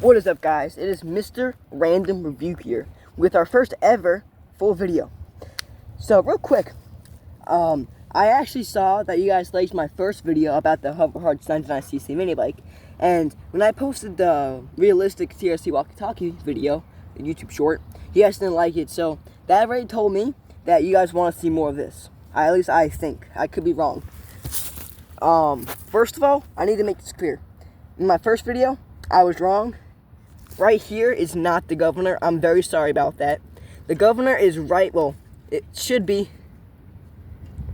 What is up, guys? It is Mr. Random Review here with our first ever full video. So real quick, I actually saw that you guys liked my first video about the Hoverhearts 99cc mini bike, and when I posted the realistic TRC walkie-talkie video, the YouTube short, you guys didn't like it. So that already told me that you guys want to see more of this. At least I think. I could be wrong. First of all, I need to make this clear. In my first video, I was wrong. Right here is not the governor. I'm very sorry about that. The governor is right, well, it should be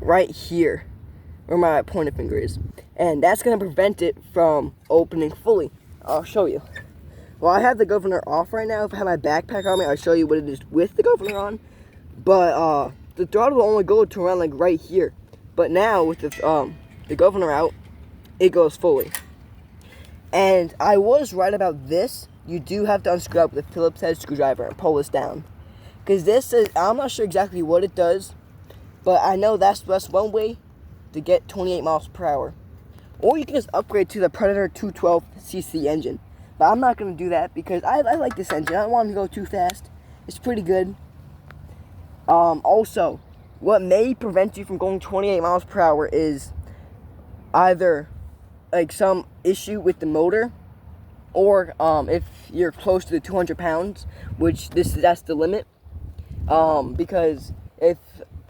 right here where my pointer finger is. And that's going to prevent it from opening fully. I'll show you. Well, I have the governor off right now. If I have my backpack on me, I'll show you what it is with the governor on. But the throttle will only go to around like right here. But now with the governor out, it goes fully. And I was right about this. You do have to unscrew up with a Phillips head screwdriver and pull this down. Because this is, I'm not sure exactly what it does, but I know that's one way to get 28 miles per hour. Or you can just upgrade to the Predator 212cc engine. But I'm not going to do that because I like this engine. I don't want to go too fast. It's pretty good. Also, what may prevent you from going 28 miles per hour is either like some issue with the motor, or if you're close to the 200 pounds, which that's the limit. Because if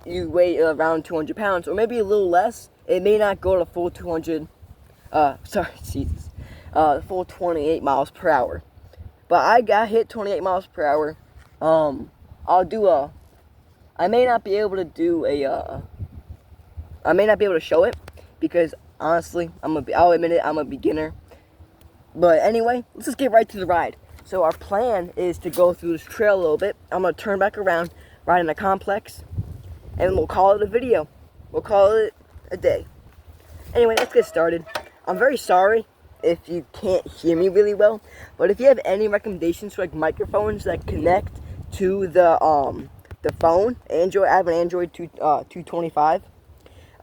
you weigh around 200 pounds, or maybe a little less, it may not go to full 200, full 28 miles per hour. But I got hit 28 miles per hour. I may not be able to do I may not be able to show it, because honestly, I'll admit it, I'm a beginner. But anyway, let's just get right to the ride. So our plan is to go through this trail a little bit. I'm going to turn back around, ride in a complex, and we'll call it a video. We'll call it a day. Anyway, let's get started. I'm very sorry if you can't hear me really well, but if you have any recommendations for like microphones that connect to the phone, Android, I have an Android 225.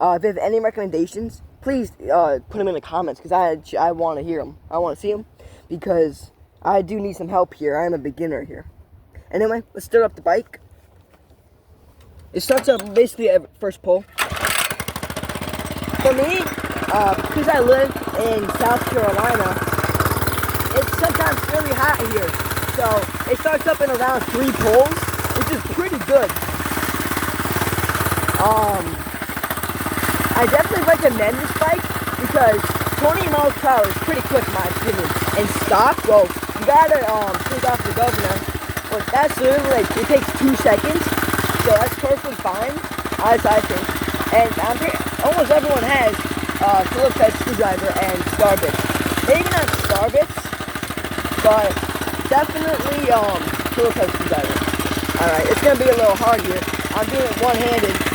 If you have any recommendations, please put them in the comments, because I want to hear them. I want to see them, because I do need some help here. I am a beginner here. Anyway, let's start up the bike. It starts up basically at first pull. For me, because I live in South Carolina, it's sometimes really hot here. So it starts up in around 3 pulls, which is pretty good. I definitely recommend this bike because 20 miles per hour is pretty quick in my opinion. And stock, well, you gotta take off the governor, but that's literally like, it takes 2 seconds, so that's perfectly fine, as I think. And almost everyone has Phillips head screwdriver and star bits. Maybe not star bits, but definitely Phillips head screwdriver. Alright, it's gonna be a little hard here. I'm doing it one-handed.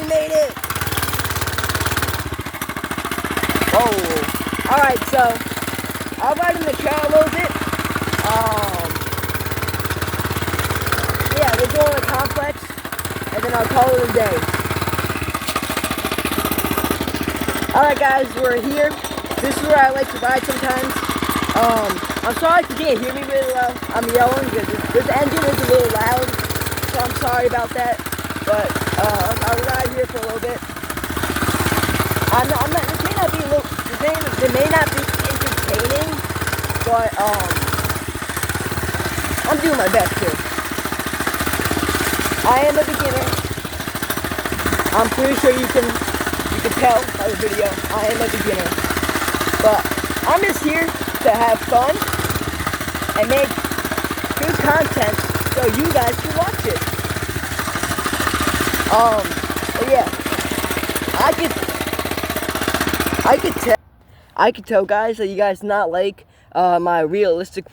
Made it! Oh, alright, so I'll ride in the trail a little bit. Yeah, we're doing a complex, and then I'll call it a day. Alright guys, we're here. This is where I like to ride sometimes. I'm sorry if you can't hear me really well. I'm yelling because this engine is a little loud, so I'm sorry about that. But I'll ride here for a little bit. It may not be entertaining, but I'm doing my best here. I am a beginner. I'm pretty sure you can tell by the video I am a beginner. But I'm just here to have fun and make good content so you guys can watch it. But yeah, I could tell guys that you guys not like my realistic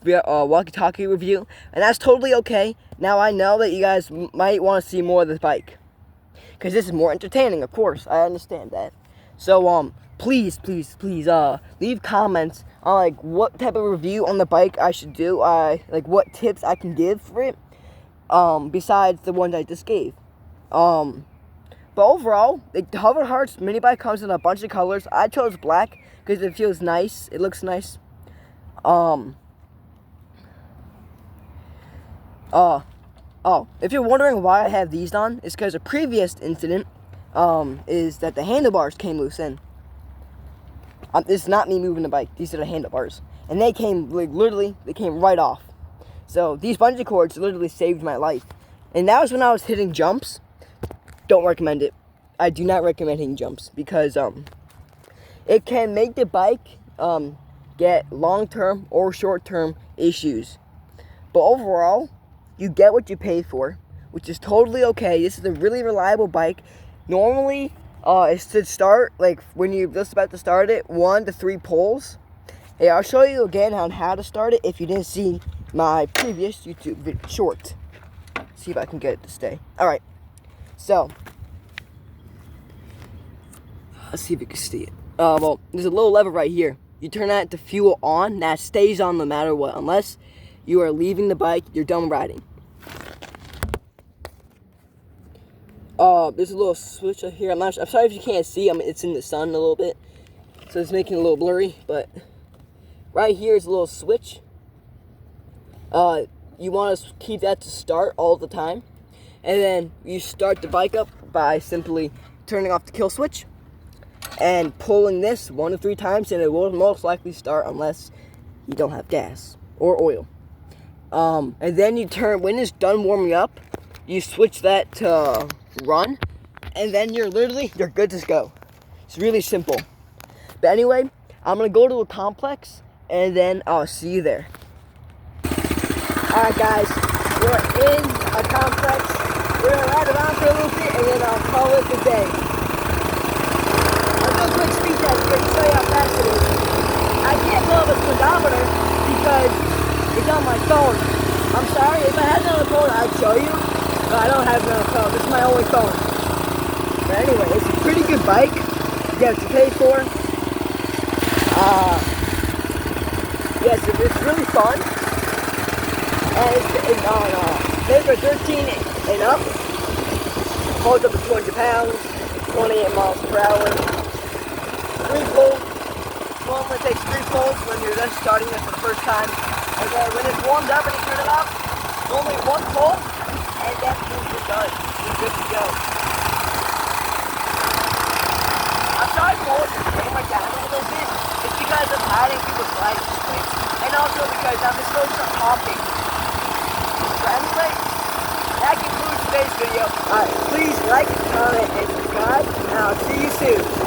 walkie-talkie review, and that's totally okay. Now I know that you guys might want to see more of this bike, because this is more entertaining, of course. I understand that. So please leave comments on like what type of review on the bike I should do. Like what tips I can give for it, besides the ones I just gave. But overall, the Hover Hearts mini bike comes in a bunch of colors. I chose black because it feels nice. It looks nice. If you're wondering why I have these on, it's because a previous incident is that the handlebars came loose, and it's not me moving the bike. These are the handlebars, and they came literally they came right off. So these bungee cords literally saved my life, and that was when I was hitting jumps. Don't recommend it. I do not recommend hitting jumps because it can make the bike get long-term or short-term issues. But overall, you get what you pay for, which is totally okay. This is a really reliable bike. Normally, it's to start, like when you're just about to start it, 1 to 3 pulls. Hey, I'll show you again on how to start it if you didn't see my previous YouTube short. See if I can get it to stay. Alright, so let's see if you can see it. Well, there's a little lever right here. You turn that to fuel on. That stays on no matter what. Unless you are leaving the bike, you're done riding. There's a little switch up here. I'm sorry if you can't see. It's in the sun a little bit, so it's making it a little blurry. But right here is a little switch. You want to keep that to start all the time, and then you start the bike up by simply turning off the kill switch and pulling this 1 to 3 times, and it will most likely start unless you don't have gas or oil. And then you turn, when it's done warming up, you switch that to run, and then you're good to go. It's really simple. But anyway, I'm gonna go to a complex, and then I'll see you there. Alright guys, we're in a complex. We're gonna ride around for a little bit, and then I'll call it a day. I'll do a quick speed test to show you how fast it is. I can't pull up a speedometer because it's on my phone. I'm sorry, if I had it on the phone, I'd show you. But I don't have it on the phone. This is my only phone. But anyway, it's a pretty good bike. You get what you pay for. Yes, it's really fun. And it's on made for 13 and up. Holds up to 200 pounds, 28 miles per hour. 3 pulls. Normally takes 3 pulls when you're just starting it for the first time. And then when it's warmed up and you turn it off, only 1 pull, and that means you're done. You're good to go. I'm sorry for the camera down a little bit. It's because I'm hiding people's license plates. And also because I'm just going to start talking. So anyway, that concludes today's video. Alright, please like, comment, and subscribe, and I'll see you soon.